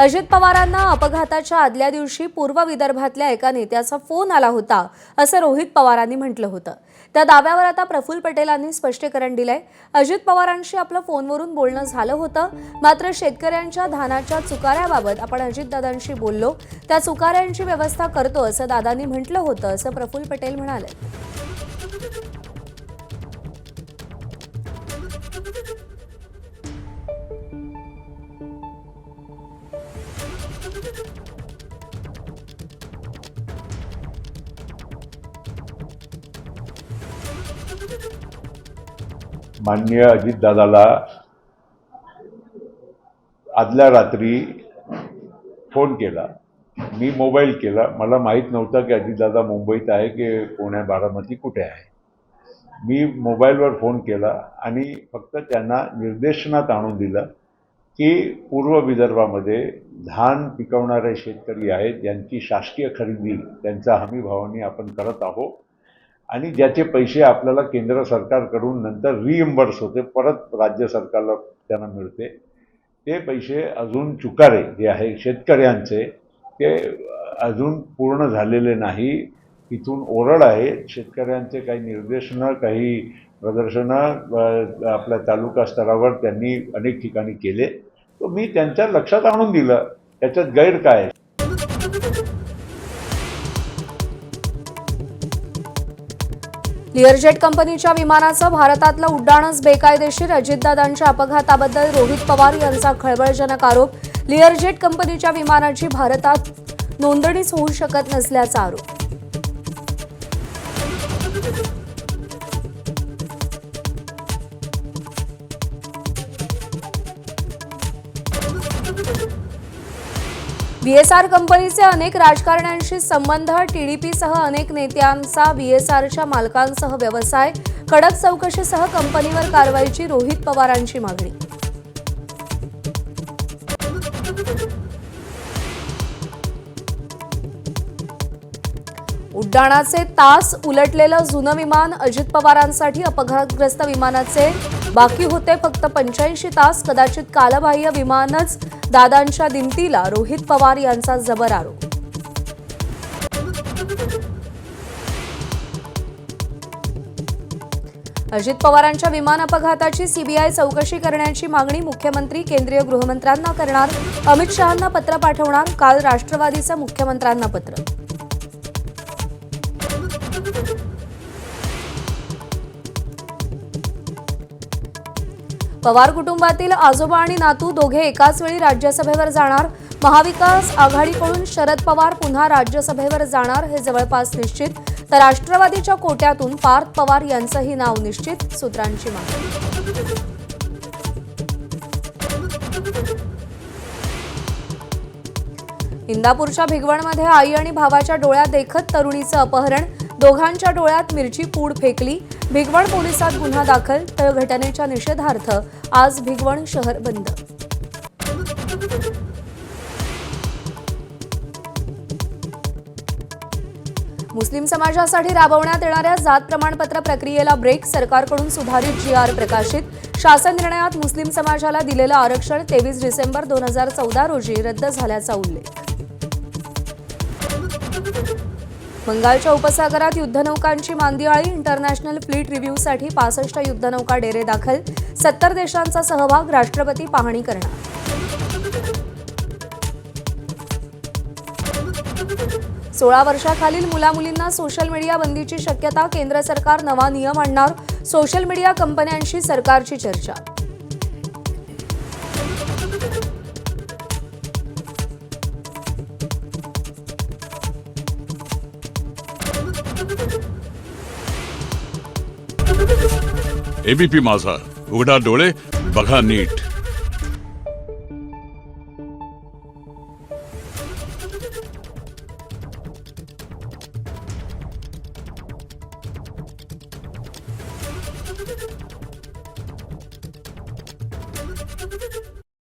अजित पवारांना अपघाताच्या आदल्या दिवशी पूर्व विदर्भातल्या एका नेत्याचा फोन आला होता असं रोहित पवारांनी म्हटलं होतं। त्या दाव्यावर आता प्रफुल्ल पटेलांनी स्पष्टीकरण दिलंय। अजित पवारांशी आपलं फोनवरून बोलणं झालं होतं, मात्र शेतकऱ्यांच्या धानाच्या चुकाऱ्याबाबत आपण अजितदादांशी बोललो, त्या चुकाऱ्यांची व्यवस्था करतो असं दादांनी म्हटलं होतं असं प्रफुल्ल पटेल म्हणाले। माननीय अजितदादाला आदल्या रात्री फोन केला, मी मोबाईल केला। मला माहीत नव्हतं की अजितदादा मुंबईत आहे की पुणे बारामती कुठे आहे। मी मोबाईलवर फोन केला आणि फक्त त्यांना निर्देशनात आणून दिलं की पूर्व विदर्भामध्ये धान पिकवणारे शेतकरी आहेत, यांची शासकीय खरेदी त्यांच्या हमीभावाने आपण करत आहोत आणि ज्याचे पैसे आपल्याला केंद्र सरकारकडून नंतर रिइंबर्स होते, परत राज्य सरकारला त्यांना मिळते, ते पैसे अजून चुकारे जे आहे शेतकऱ्यांचे ते अजून पूर्ण झालेले नाही। इथून ओरड आहे, शेतकऱ्यांचे काही निर्देशनं काही प्रदर्शनं आपल्या तालुका स्तरावर त्यांनी अनेक ठिकाणी केले, तो मी त्यांच्या लक्षात आणून दिलं, त्याच्यात गैर काय। लिअरजेट कंपनीच्या विमानाचं भारतातलं उड्डाणच बेकायदेशीर, अजितदादांच्या अपघाताबद्दल रोहित पवार यांचा खळबळजनक आरोप। लिअरजेट कंपनीच्या विमानाची भारतात नोंदणीच होऊ शकत नसल्याचा आरोप। बीएसआर कंपनीचे अनेक राजकारण्यांशी संबंध, टीडीपीसह अनेक नेत्यांचा बीएसआरच्या मालकांसह व्यवसाय, कडक चौकशीसह कंपनीवर कारवाईची रोहित पवारांची मागणी। उड्डाणाचे तास उलटलेलं जुनं विमान, अजित पवारांसाठी अपघातग्रस्त विमानाचे बाकी होते फक्त 85 तास, कदाचित कालबाह्य विमानच दादांच्या दिमतीला, रोहित पवार यांचा जबर आरोप। अजित पवारांच्या विमान अपघाताची सीबीआय चौकशी करण्याची मागणी मुख्यमंत्री केंद्रीय गृहमंत्र्यांना करणार, अमित शहांना पत्र पाठवणार, काल राष्ट्रवादीचं मुख्यमंत्र्यांना पत्र। पवार कुटुंबातील आजोबा आणि नातू दोघे एकाच वेळी राज्यसभेवर जाणार, महाविकास आघाडीकडून शरद पवार पुन्हा राज्यसभेवर जाणार हे जवळपास निश्चित, तर राष्ट्रवादीच्या कोट्यातून पार्थ पवार यांचंही नाव निश्चित, सूत्रांची माहिती। इंदापूरच्या भिगवणमध्ये आई आणि भावाच्या डोळ्यात देखत तरुणीचं अपहरण, दोघांच्या डोळ्यात मिरची पूड फेकली, भिगवण पोलिसात गुन्हा दाखल, तर घटनेच्या निषेधार्थ आज भिगवण शहर बंद। मुस्लिम समाजासाठी राबवण्यात येणाऱ्या जात प्रमाणपत्र प्रक्रियेला ब्रेक, सरकारकडून सुधारित जीआर प्रकाशित, शासन निर्णयात मुस्लिम समाजाला दिलेलं आरक्षण 23 डिसेंबर 2014 रोजी रद्द झाल्याचा उल्लेख। बंगालच्या उपसागरात युद्धनौकांची मांदियाळी, इंटरनॅशनल फ्लीट रिव्ह्यूसाठी 65 युद्धनौका डेरे दाखल, 70 देशांचा सहभाग, राष्ट्रपती पाहणी करणार। 16 वर्षाखालील मुलामुलींना सोशल मीडिया बंदीची शक्यता, केंद्र सरकार नवा नियम आणणार, सोशल मीडिया कंपन्यांशी सरकारची चर्चा। एबीपी माझा, उघडा डोळे बघा नीट।